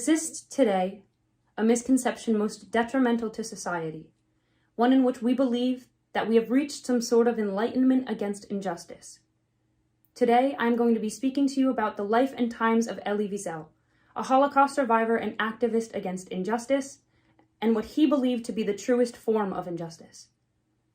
exists today a misconception most detrimental to society, one in which we believe that we have reached some sort of enlightenment against injustice. Today, I'm going to be speaking to you about the life and times of Elie Wiesel, a Holocaust survivor and activist against injustice, and what he believed to be the truest form of injustice.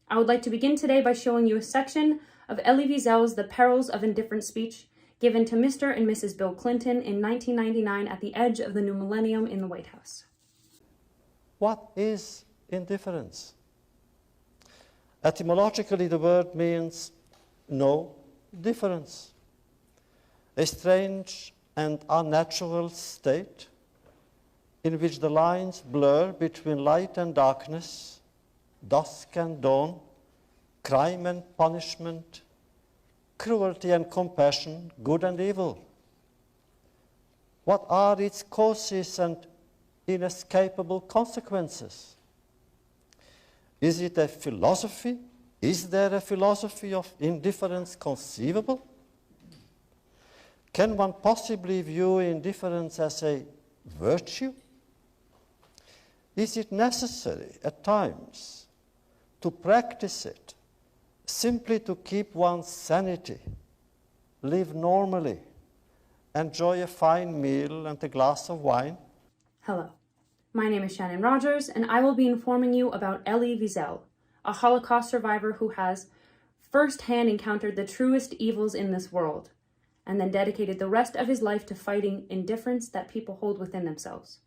I would like to begin today by showing you a section of Elie Wiesel's The Perils of Indifferent Speech, given to Mr. and Mrs. Bill Clinton in 1999 at the edge of the new millennium in the White House. What is indifference? Etymologically, the word means no difference, a strange and unnatural state in which the lines blur between light and darkness, dusk and dawn, crime and punishment, cruelty and compassion, good and evil. What are its causes and inescapable consequences? Is it a philosophy? Is there a philosophy of indifference conceivable? Can one possibly view indifference as a virtue? Is it necessary at times to practice it simply to keep one's sanity, live normally, enjoy a fine meal and a glass of wine? Hello, my name is Shannon Rogers, and I will be informing you about Elie Wiesel, a Holocaust survivor who has firsthand encountered the truest evils in this world, and then dedicated the rest of his life to fighting indifference that people hold within themselves.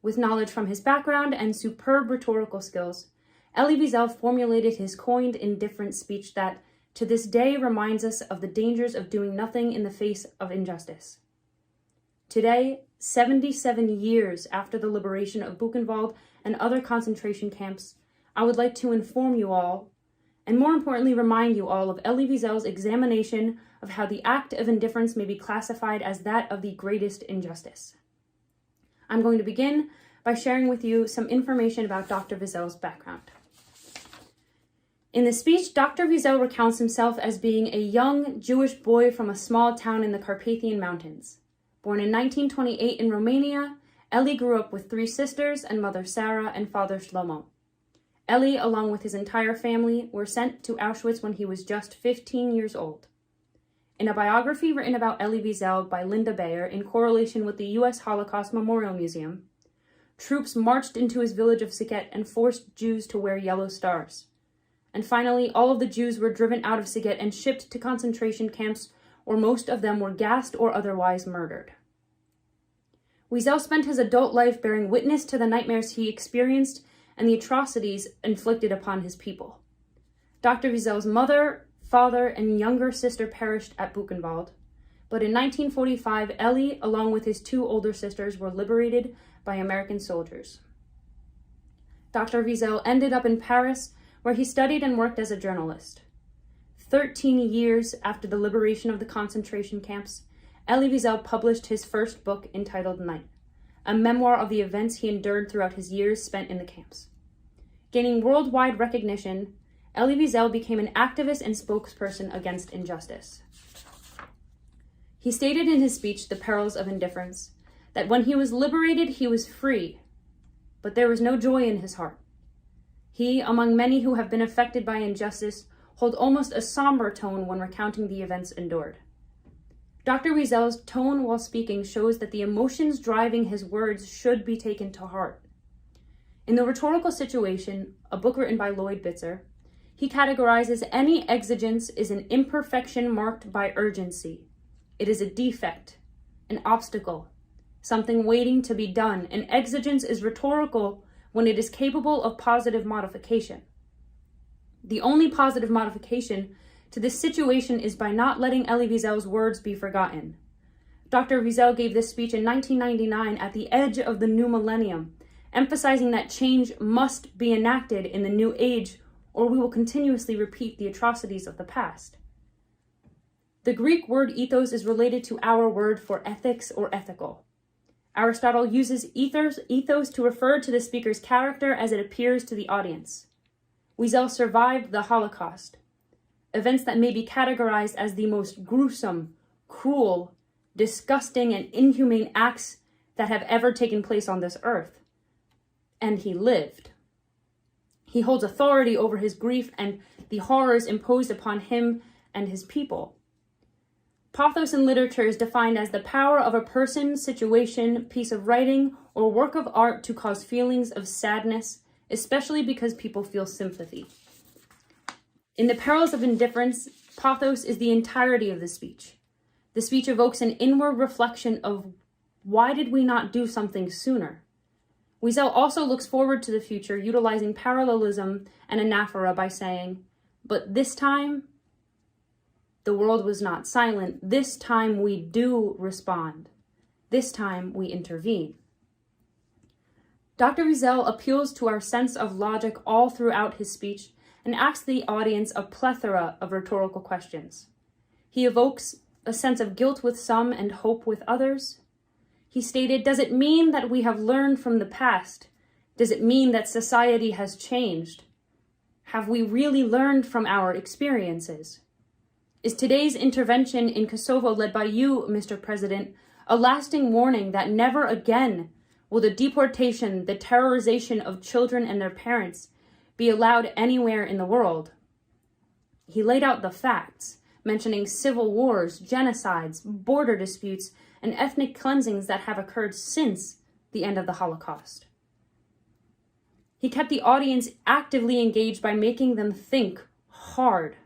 With knowledge from his background and superb rhetorical skills, Elie Wiesel formulated his coined indifferent speech that, to this day, reminds us of the dangers of doing nothing in the face of injustice. Today, 77 years after the liberation of Buchenwald and other concentration camps, I would like to inform you all, and more importantly remind you all, of Elie Wiesel's examination of how the act of indifference may be classified as that of the greatest injustice. I'm going to begin by sharing with you some information about Dr. Wiesel's background. In the speech, Dr. Wiesel recounts himself as being a young Jewish boy from a small town in the Carpathian Mountains. Born in 1928 in Romania, Elie grew up with 3 sisters and mother Sarah and father Shlomo. Elie, along with his entire family, were sent to Auschwitz when he was just 15 years old. In a biography written about Elie Wiesel by Linda Bayer in correlation with the U.S. Holocaust Memorial Museum, troops marched into his village of Siget and forced Jews to wear yellow stars. And finally, all of the Jews were driven out of Siget and shipped to concentration camps, where most of them were gassed or otherwise murdered. Wiesel spent his adult life bearing witness to the nightmares he experienced and the atrocities inflicted upon his people. Dr. Wiesel's mother, father, and younger sister perished at Buchenwald, but in 1945, Elie, along with his 2 older sisters, were liberated by American soldiers. Dr. Wiesel ended up in Paris, where he studied and worked as a journalist. 13 years after the liberation of the concentration camps, Elie Wiesel published his first book entitled Night, a memoir of the events he endured throughout his years spent in the camps. Gaining worldwide recognition, Elie Wiesel became an activist and spokesperson against injustice. He stated in his speech, The Perils of Indifference, that when he was liberated, he was free, but there was no joy in his heart. He, among many who have been affected by injustice, hold almost a somber tone when recounting the events endured. Dr. Wiesel's tone while speaking shows that the emotions driving his words should be taken to heart. In The Rhetorical Situation, a book written by Lloyd Bitzer, he categorizes any exigence as an imperfection marked by urgency. It is a defect, an obstacle, something waiting to be done. An exigence is rhetorical when it is capable of positive modification. The only positive modification to this situation is by not letting Elie Wiesel's words be forgotten. Dr. Wiesel gave this speech in 1999 at the edge of the new millennium, emphasizing that change must be enacted in the new age, or we will continuously repeat the atrocities of the past. The Greek word ethos is related to our word for ethics or ethical. Aristotle uses ethos to refer to the speaker's character as it appears to the audience. Wiesel survived the Holocaust, events that may be categorized as the most gruesome, cruel, disgusting, and inhumane acts that have ever taken place on this earth. And he lived. He holds authority over his grief and the horrors imposed upon him and his people. Pathos in literature is defined as the power of a person, situation, piece of writing, or work of art to cause feelings of sadness, especially because people feel sympathy. In The Perils of Indifference, pathos is the entirety of the speech. The speech evokes an inward reflection of why did we not do something sooner? Wiesel also looks forward to the future, utilizing parallelism and anaphora by saying, but this time, the world was not silent. This time we do respond. This time we intervene. Dr. Wiesel appeals to our sense of logic all throughout his speech and asks the audience a plethora of rhetorical questions. He evokes a sense of guilt with some and hope with others. He stated, does it mean that we have learned from the past? Does it mean that society has changed? Have we really learned from our experiences? Is today's intervention in Kosovo led by you, Mr. President, a lasting warning that never again will the deportation, the terrorization of children and their parents be allowed anywhere in the world? He laid out the facts, mentioning civil wars, genocides, border disputes, and ethnic cleansings that have occurred since the end of the Holocaust. He kept the audience actively engaged by making them think hard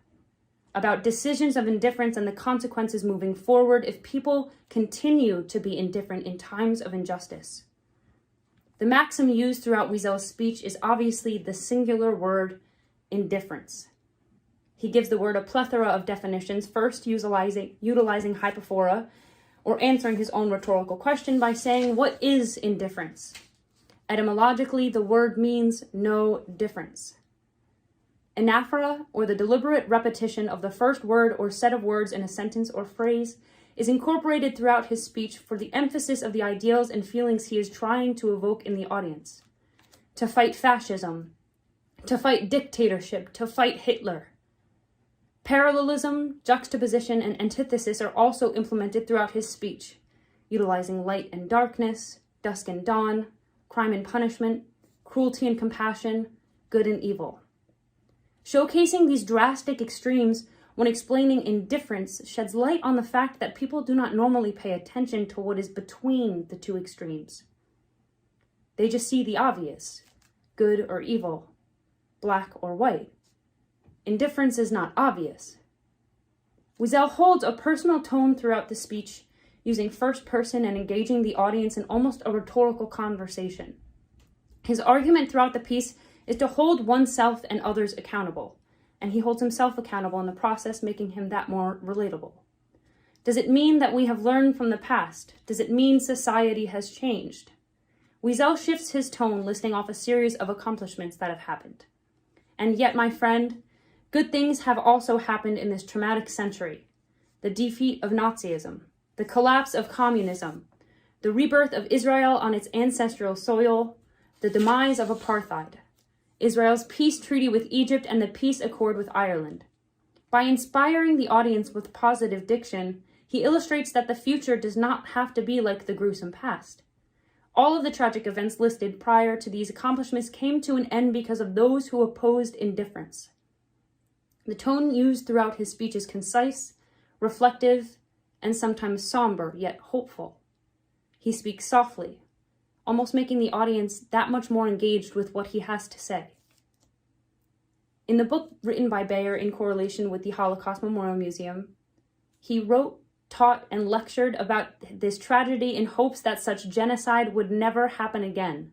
about decisions of indifference and the consequences moving forward if people continue to be indifferent in times of injustice. The maxim used throughout Wiesel's speech is obviously the singular word indifference. He gives the word a plethora of definitions, first utilizing hypophora, or answering his own rhetorical question by saying, what is indifference? Etymologically, the word means no difference. Anaphora, or the deliberate repetition of the first word or set of words in a sentence or phrase, is incorporated throughout his speech for the emphasis of the ideals and feelings he is trying to evoke in the audience. To fight fascism, to fight dictatorship, to fight Hitler. Parallelism, juxtaposition, and antithesis are also implemented throughout his speech, utilizing light and darkness, dusk and dawn, crime and punishment, cruelty and compassion, good and evil. Showcasing these drastic extremes when explaining indifference sheds light on the fact that people do not normally pay attention to what is between the two extremes. They just see the obvious, good or evil, black or white. Indifference is not obvious. Wiesel holds a personal tone throughout the speech, using first person and engaging the audience in almost a rhetorical conversation. His argument throughout the piece is to hold oneself and others accountable, and he holds himself accountable in the process, making him that more relatable. Does it mean that we have learned from the past? Does it mean society has changed? Wiesel shifts his tone, listing off a series of accomplishments that have happened. And yet, my friend, good things have also happened in this traumatic century. The defeat of Nazism, the collapse of communism, the rebirth of Israel on its ancestral soil, the demise of apartheid, Israel's peace treaty with Egypt, and the peace accord with Ireland. By inspiring the audience with positive diction, he illustrates that the future does not have to be like the gruesome past. All of the tragic events listed prior to these accomplishments came to an end because of those who opposed indifference. The tone used throughout his speech is concise, reflective, and sometimes somber, yet hopeful. He speaks softly, almost making the audience that much more engaged with what he has to say. In the book written by Bayer in correlation with the Holocaust Memorial Museum, he wrote, taught, and lectured about this tragedy in hopes that such genocide would never happen again.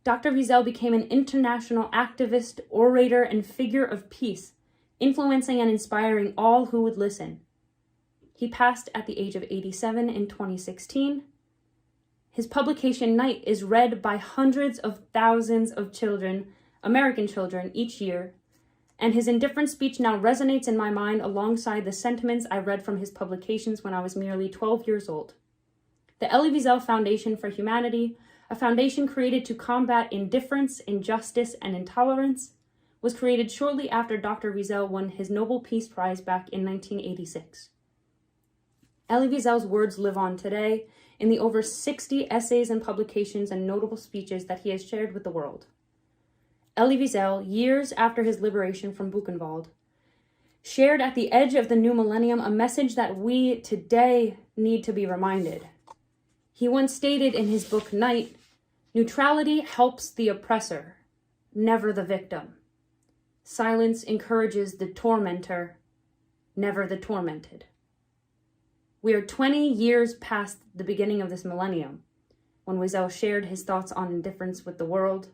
Dr. Wiesel became an international activist, orator, and figure of peace, influencing and inspiring all who would listen. He passed at the age of 87 in 2016. His publication Night is read by hundreds of thousands of children, American children, each year, and his indifferent speech now resonates in my mind alongside the sentiments I read from his publications when I was merely 12 years old. The Elie Wiesel Foundation for Humanity, a foundation created to combat indifference, injustice, and intolerance, was created shortly after Dr. Wiesel won his Nobel Peace Prize back in 1986. Elie Wiesel's words live on today in the over 60 essays and publications and notable speeches that he has shared with the world. Elie Wiesel, years after his liberation from Buchenwald, shared at the edge of the new millennium a message that we today need to be reminded. He once stated in his book Night, "Neutrality helps the oppressor, never the victim. Silence encourages the tormentor, never the tormented." We are 20 years past the beginning of this millennium, when Wiesel shared his thoughts on indifference with the world,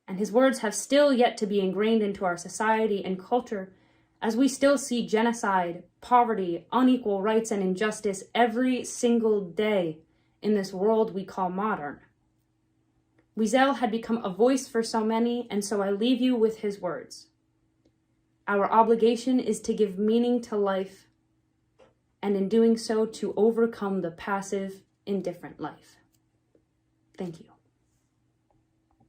and his words have still yet to be ingrained into our society and culture, as we still see genocide, poverty, unequal rights, and injustice every single day in this world we call modern. Wiesel had become a voice for so many, and so I leave you with his words. Our obligation is to give meaning to life, and in doing so, to overcome the passive, indifferent life. Thank you.